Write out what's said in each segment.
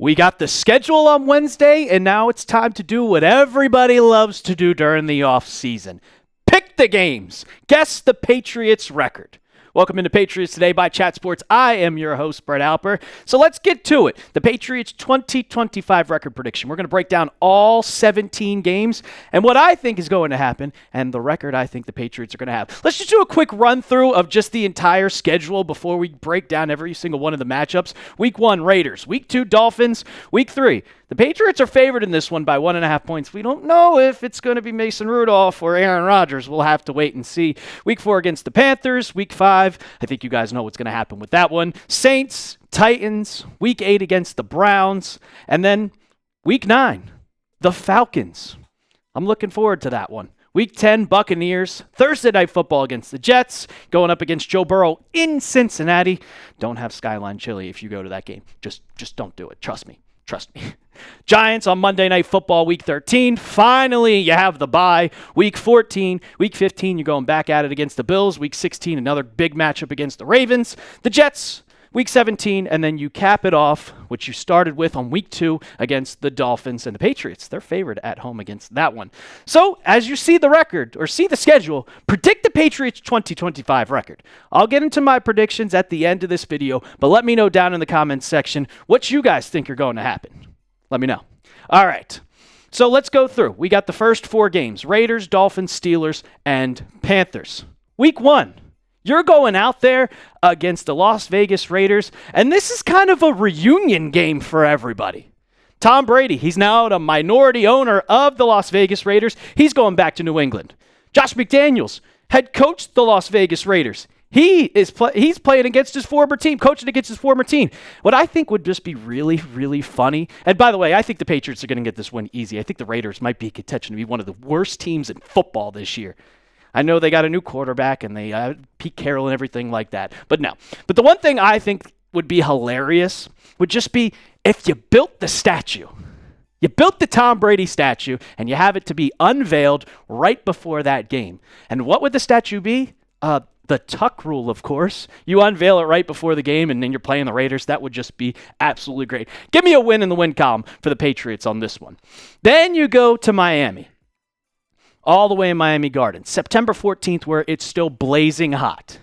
We got the schedule on Wednesday, and now it's time to do what everybody loves to do during the offseason. Pick the games. Guess the Patriots record. Welcome into Patriots Today by Chat Sports. I am your host, Brett Alper. So let's get to it. The Patriots 2025 record prediction. We're going to break down all 17 games and what I think is going to happen and the record I think the Patriots are going to have. Let's just do a quick run through of just the entire schedule before we break down every single one of the matchups. Week 1, Raiders. Week 2, Dolphins. Week 3, the Patriots are favored in this one by 1.5 points. We don't know if it's going to be Mason Rudolph or Aaron Rodgers. We'll have to wait and see. Week 4 against the Panthers. Week 5, I think you guys know what's going to happen with that one. Saints, Titans. Week 8 against the Browns. And then Week 9, the Falcons. I'm looking forward to that one. Week 10, Buccaneers. Thursday Night Football against the Jets. Going up against Joe Burrow in Cincinnati. Don't have Skyline Chili if you go to that game. Just don't do it. Trust me. Giants on Monday Night Football, Week 13. Finally, you have the bye. Week 14. Week 15, you're going back at it against the Bills. Week 16, another big matchup against the Ravens. The Jets, Week 17, and then you cap it off, which you started with on Week 2 against the Dolphins and the Patriots. They're favored at home against that one. So, as you see the record, or see the schedule, predict the Patriots 2025 record. I'll get into my predictions at the end of this video, but let me know down in the comments section what you guys think are going to happen. Let me know. All right. So, let's go through. We got the first 4 games. Raiders, Dolphins, Steelers, and Panthers. Week 1. You're going out there against the Las Vegas Raiders, and this is kind of a reunion game for everybody. Tom Brady, he's now a minority owner of the Las Vegas Raiders. He's going back to New England. Josh McDaniels, head coach the Las Vegas Raiders. He's playing against his former team, coaching against his former team. What I think would just be really, really funny, and by the way, I think the Patriots are going to get this win easy. I think the Raiders might be in contention to be one of the worst teams in football this year. I know they got a new quarterback and they Pete Carroll and everything like that. But no. But the one thing I think would be hilarious would just be if you built the statue. You built the Tom Brady statue and you have it to be unveiled right before that game. And what would the statue be? The tuck rule, of course. You unveil it right before the game and then you're playing the Raiders. That would just be absolutely great. Give me a win in the win column for the Patriots on this one. Then you go to Miami. All the way in Miami Gardens, September 14th, where it's still blazing hot.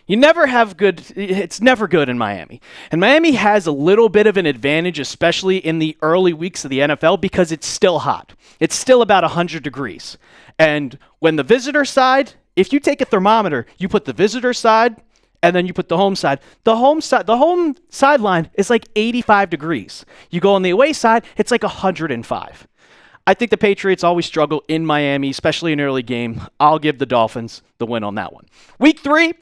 It's never good in Miami. And Miami has a little bit of an advantage, especially in the early weeks of the NFL, because it's still hot. It's still about 100 degrees. And when the visitor side, if you take a thermometer, you put the visitor side, and then you put the home side. The home sideline is like 85 degrees. You go on the away side, it's like 105. I think the Patriots always struggle in Miami, especially in early game. I'll give the Dolphins the win on that one. Week 3,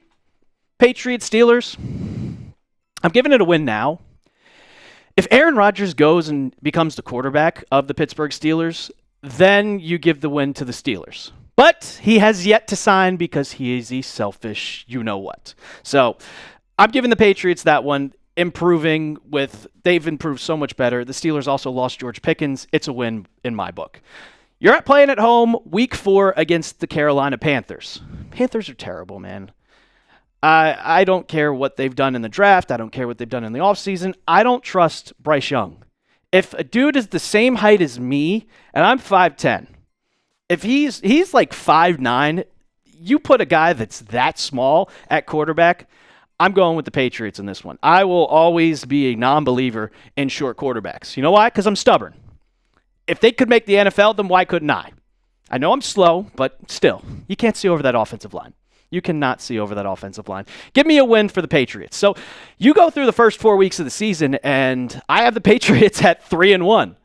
Patriots, Steelers. I'm giving it a win now. If Aaron Rodgers goes and becomes the quarterback of the Pittsburgh Steelers, then you give the win to the Steelers. But he has yet to sign because he is a selfish you-know-what. So I'm giving the Patriots that one. They've improved so much better. The Steelers also lost George Pickens. It's a win in my book. You're playing at home, Week 4 against the Carolina Panthers. Panthers are terrible, man. I don't care what they've done in the draft. I don't care what they've done in the offseason. I don't trust Bryce Young. If a dude is the same height as me, and I'm 5'10", if he's like 5'9", you put a guy that's that small at quarterback, I'm going with the Patriots in this one. I will always be a non-believer in short quarterbacks. You know why? Because I'm stubborn. If they could make the NFL, then why couldn't I? I know I'm slow, but still, you can't see over that offensive line. You cannot see over that offensive line. Give me a win for the Patriots. So you go through the first 4 weeks of the season, and I have the Patriots at 3-1.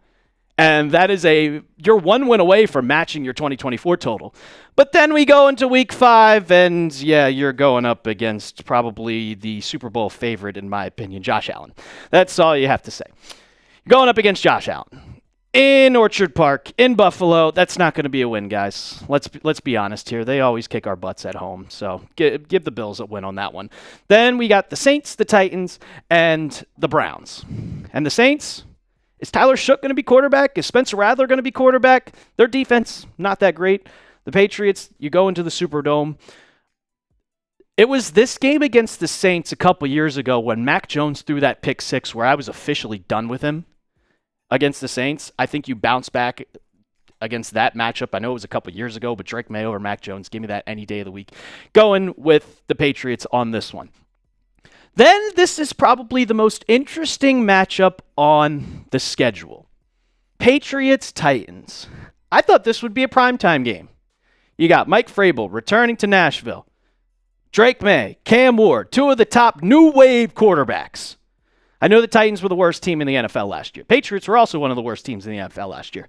And that is you're 1 win away from matching your 2024 total. But then we go into Week 5, and yeah, you're going up against probably the Super Bowl favorite, in my opinion, Josh Allen. That's all you have to say. Going up against Josh Allen in Orchard Park, in Buffalo. That's not going to be a win, guys. Let's be honest here. They always kick our butts at home. So give the Bills a win on that one. Then we got the Saints, the Titans, and the Browns. And the Saints... Is Tyler Shook going to be quarterback? Is Spencer Rattler going to be quarterback? Their defense, not that great. The Patriots, you go into the Superdome. It was this game against the Saints a couple years ago when Mac Jones threw that pick 6 where I was officially done with him. against the Saints. I think you bounce back against that matchup. I know it was a couple years ago, but Drake Maye over Mac Jones, give me that any day of the week. Going with the Patriots on this one. Then this is probably the most interesting matchup on the schedule. Patriots-Titans. I thought this would be a primetime game. You got Mike Vrabel returning to Nashville. Drake Maye, Cam Ward, two of the top new wave quarterbacks. I know the Titans were the worst team in the NFL last year. Patriots were also one of the worst teams in the NFL last year.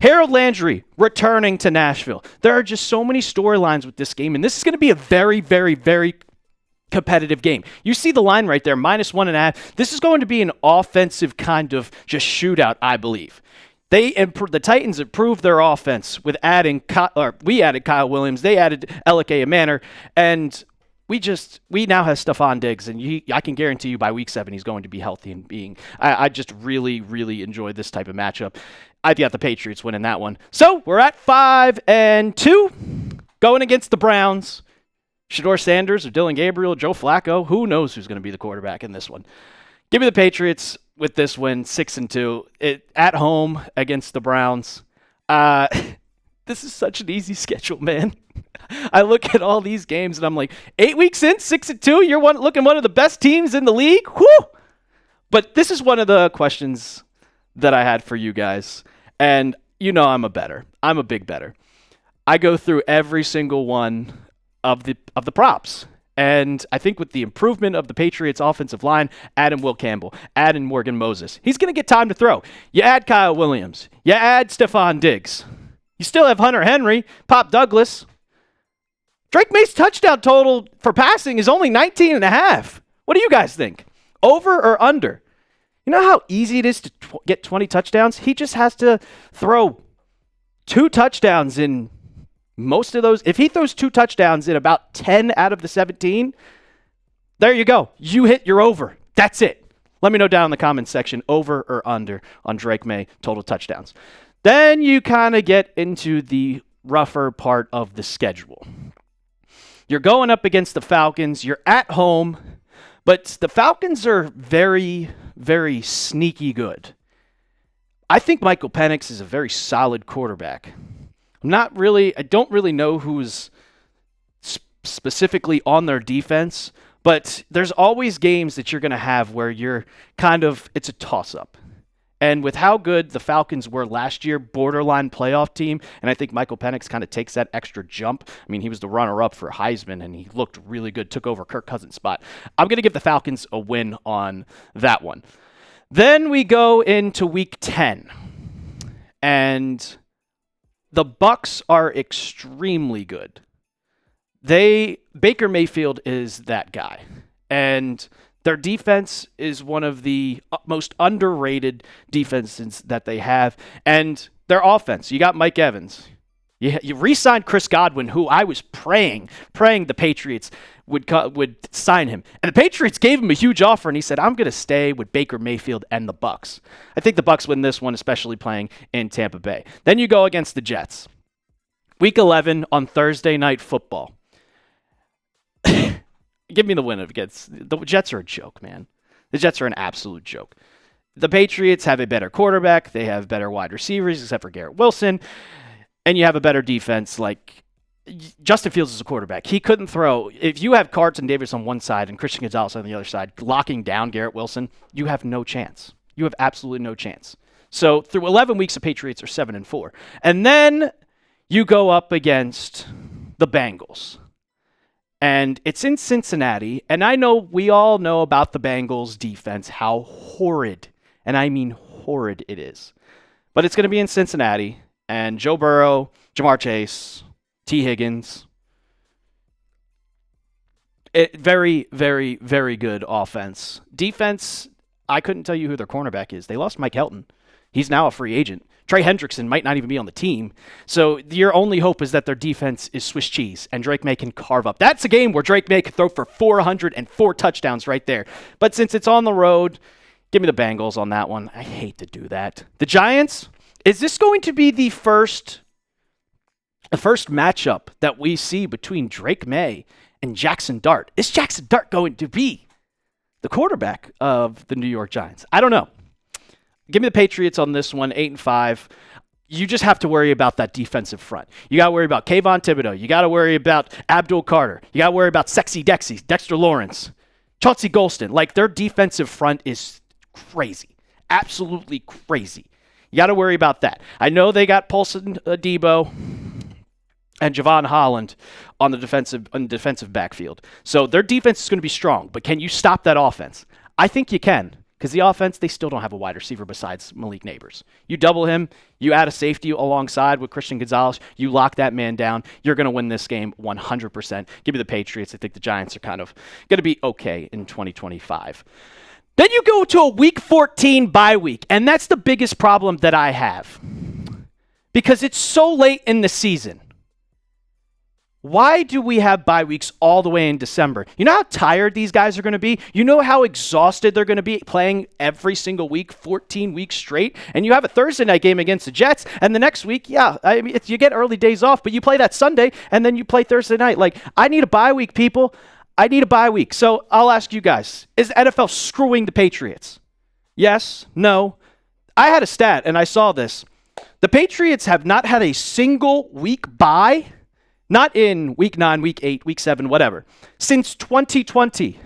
Harold Landry returning to Nashville. There are just so many storylines with this game, and this is going to be a very, very, very competitive game. You see the line right there, -1.5. This is going to be an offensive kind of just shootout, I believe. The Titans improved their offense with we added Kyle Williams, they added Elike Manor, and we now have Stephon Diggs, and I can guarantee you by week 7 he's going to be healthy and being. I just really, really enjoy this type of matchup. I got the Patriots winning that one. So we're at 5-2, going against the Browns. Shedeur Sanders or Dylan Gabriel, Joe Flacco. Who knows who's going to be the quarterback in this one? Give me the Patriots with this win, 6-2. At home against the Browns. This is such an easy schedule, man. I look at all these games and I'm like, 8 weeks in, 6-2. You're looking one of the best teams in the league. Whew! But this is one of the questions that I had for you guys. And you know I'm a bettor. I'm a big bettor. I go through every single one of the props. And I think with the improvement of the Patriots offensive line, add Will Campbell, add in Morgan Moses. He's going to get time to throw. You add Kyle Williams. You add Stephon Diggs. You still have Hunter Henry, Pop Douglas. Drake Maye's touchdown total for passing is only 19.5. What do you guys think? Over or under? You know how easy it is to get 20 touchdowns? He just has to throw 2 touchdowns in most of those. If he throws 2 touchdowns in about 10 out of the 17, there you go. You hit your over. That's it. Let me know down in the comments section, over or under on Drake Maye total touchdowns. Then you kind of get into the rougher part of the schedule. You're going up against the Falcons. You're at home, but the Falcons are very, very sneaky good. I think Michael Penix is a very solid quarterback. I don't really know who's specifically on their defense, but there's always games that you're going to have where it's a toss-up. And with how good the Falcons were last year, borderline playoff team, and I think Michael Penix kind of takes that extra jump. I mean, he was the runner-up for Heisman, and he looked really good, took over Kirk Cousins' spot. I'm going to give the Falcons a win on that one. Then we go into Week 10, and the Bucs are extremely good. Baker Mayfield is that guy. And their defense is one of the most underrated defenses that they have. And their offense, you got Mike Evans. You re-signed Chris Godwin, who I was praying the Patriots would sign him. And the Patriots gave him a huge offer, and he said, I'm going to stay with Baker Mayfield and the Bucs. I think the Bucs win this one, especially playing in Tampa Bay. Then you go against the Jets. Week 11 on Thursday Night Football. Give me the win against the Jets are a joke, man. The Jets are an absolute joke. The Patriots have a better quarterback. They have better wide receivers, except for Garrett Wilson. And you have a better defense. Like Justin Fields is a quarterback. He couldn't throw. If you have Carts and Davis on one side and Christian Gonzalez on the other side, locking down Garrett Wilson, you have no chance. You have absolutely no chance. So through 11 weeks, the Patriots are 7-4. And then you go up against the Bengals. And it's in Cincinnati. And I know we all know about the Bengals defense, how horrid, and I mean horrid it is. But it's going to be in Cincinnati. And Joe Burrow, Jamar Chase, T. Higgins. Very, very, very good offense. Defense, I couldn't tell you who their cornerback is. They lost Mike Helton. He's now a free agent. Trey Hendrickson might not even be on the team. So your only hope is that their defense is Swiss cheese, and Drake Maye can carve up. That's a game where Drake Maye could throw for 404 touchdowns right there. But since it's on the road, give me the Bengals on that one. I hate to do that. The Giants, is this going to be the first matchup that we see between Drake Maye and Jackson Dart? Is Jackson Dart going to be the quarterback of the New York Giants? I don't know. Give me the Patriots on this one, 8-5. You just have to worry about that defensive front. You got to worry about Kayvon Thibodeau. You got to worry about Abdul Carter. You got to worry about Sexy Dexy, Dexter Lawrence, Chauncey Golston. Like, their defensive front is crazy. Absolutely crazy. You got to worry about that. I know they got Paulson Adebo and Javon Holland on the defensive backfield. So their defense is going to be strong, but can you stop that offense? I think you can, because the offense, they still don't have a wide receiver besides Malik Neighbors. You double him, you add a safety alongside with Christian Gonzalez, you lock that man down, you're going to win this game 100%. Give me the Patriots. I think the Giants are kind of going to be okay in 2025. Then you go to a Week 14 bye week, and that's the biggest problem that I have, because it's so late in the season. Why do we have bye weeks all the way in December? You know how tired these guys are going to be? You know how exhausted they're going to be playing every single week, 14 weeks straight? And you have a Thursday night game against the Jets, and the next week, I mean, you get early days off, but you play that Sunday, and then you play Thursday night. Like, I need a bye week, people. I need a bye week. So I'll ask you guys, is NFL screwing the Patriots? Yes? No? I had a stat, and I saw this. The Patriots have not had a single week bye, not in week 9, week 8, week 7, whatever, since 2020.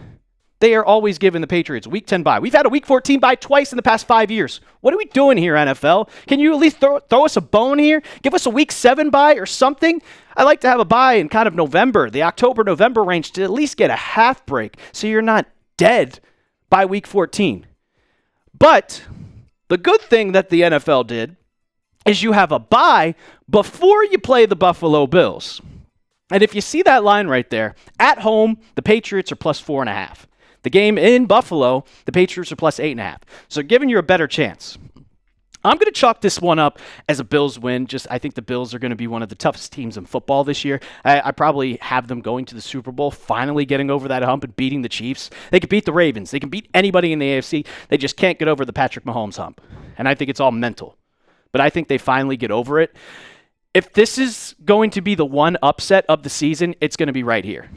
They are always giving the Patriots a week 10 bye. We've had a week 14 bye twice in the past 5 years. What are we doing here, NFL? Can you at least throw us a bone here? Give us a week 7 bye or something? I like to have a bye in kind of November, the October-November range, to at least get a half break so you're not dead by week 14. But the good thing that the NFL did is you have a bye before you play the Buffalo Bills. And if you see that line right there, at home, the Patriots are plus 4.5. The game in Buffalo, the Patriots are plus 8.5. So giving you a better chance. I'm going to chalk this one up as a Bills win. I think the Bills are going to be one of the toughest teams in football this year. I probably have them going to the Super Bowl, finally getting over that hump and beating the Chiefs. They can beat the Ravens. They can beat anybody in the AFC. They just can't get over the Patrick Mahomes hump. And I think it's all mental. But I think they finally get over it. If this is going to be the one upset of the season, it's going to be right here.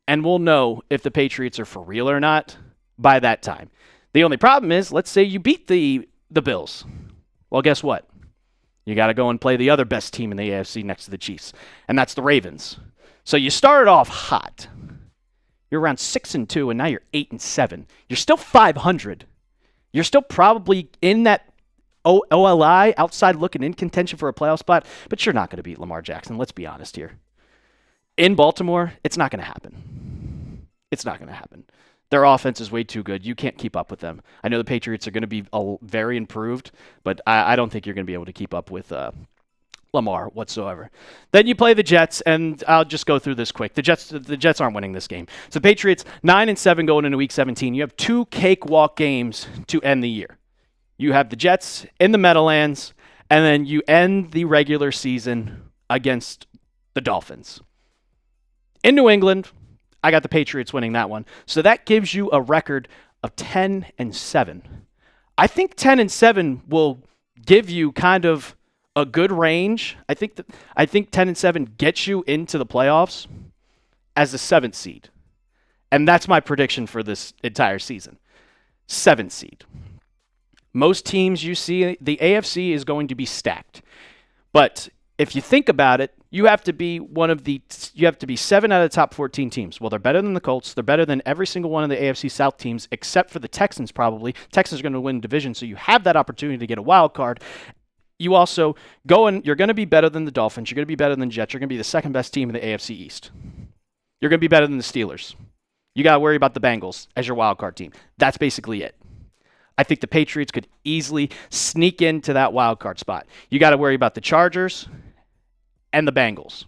And we'll know if the Patriots are for real or not by that time. The only problem is, let's say you beat the Bills. Well, guess what? You got to go and play the other best team in the AFC next to the Chiefs, and that's the Ravens. So you started off hot. You're around 6-2, and now you're 8-7. You're still 500. You're still probably in that OLI, outside looking in contention for a playoff spot, but you're not going to beat Lamar Jackson. Let's be honest here. In Baltimore, it's not going to happen. It's not going to happen. Their offense is way too good. You can't keep up with them. I know the Patriots are going to be very improved, but I don't think you're going to be able to keep up with Lamar whatsoever. Then you play the Jets, and I'll just go through this quick. The Jets aren't winning this game. So the Patriots, 9-7 going into Week 17. You have 2 cakewalk games to end the year. You have the Jets in the Meadowlands, and then you end the regular season against the Dolphins. In New England, I got the Patriots winning that one. So that gives you a record of 10-7. I think 10-7 will give you kind of a good range. I think 10-7 gets you into the playoffs as the 7th seed. And that's my prediction for this entire season. 7th seed. Most teams you see, the AFC is going to be stacked. But if you think about it, you have to be 7 out of the top 14 teams. Well, they're better than the Colts. They're better than every single one of the AFC South teams, except for the Texans probably. Texans are going to win division, so you have that opportunity to get a wild card. You also you're going to be better than the Dolphins. You're going to be better than the Jets. You're going to be the second best team in the AFC East. You're going to be better than the Steelers. You got to worry about the Bengals as your wild card team. That's basically it. I think the Patriots could easily sneak into that wild card spot. You got to worry about the Chargers and the Bengals.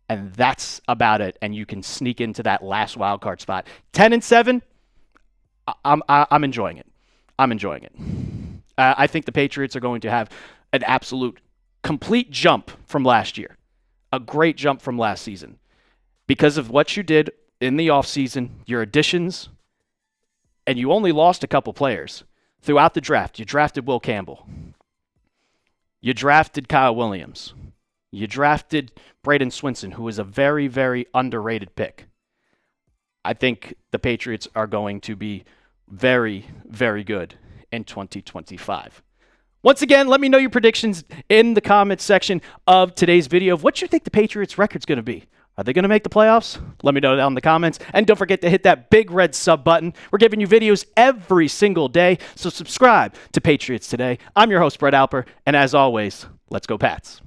And that's about it. And you can sneak into that last wild card spot. 10-7, I'm enjoying it. I'm enjoying it. I think the Patriots are going to have an absolute complete jump from last year. A great jump from last season. Because of what you did in the offseason, your additions, and you only lost a couple players. Throughout the draft, you drafted Will Campbell. You drafted Kyle Williams. You drafted Braden Swinson, who is a very, very underrated pick. I think the Patriots are going to be very, very good in 2025. Once again, let me know your predictions in the comments section of today's video of what you think the Patriots' record's going to be. Are they going to make the playoffs? Let me know down in the comments. And don't forget to hit that big red sub button. We're giving you videos every single day, so subscribe to Patriots Today. I'm your host, Brett Alper, and as always, let's go Pats.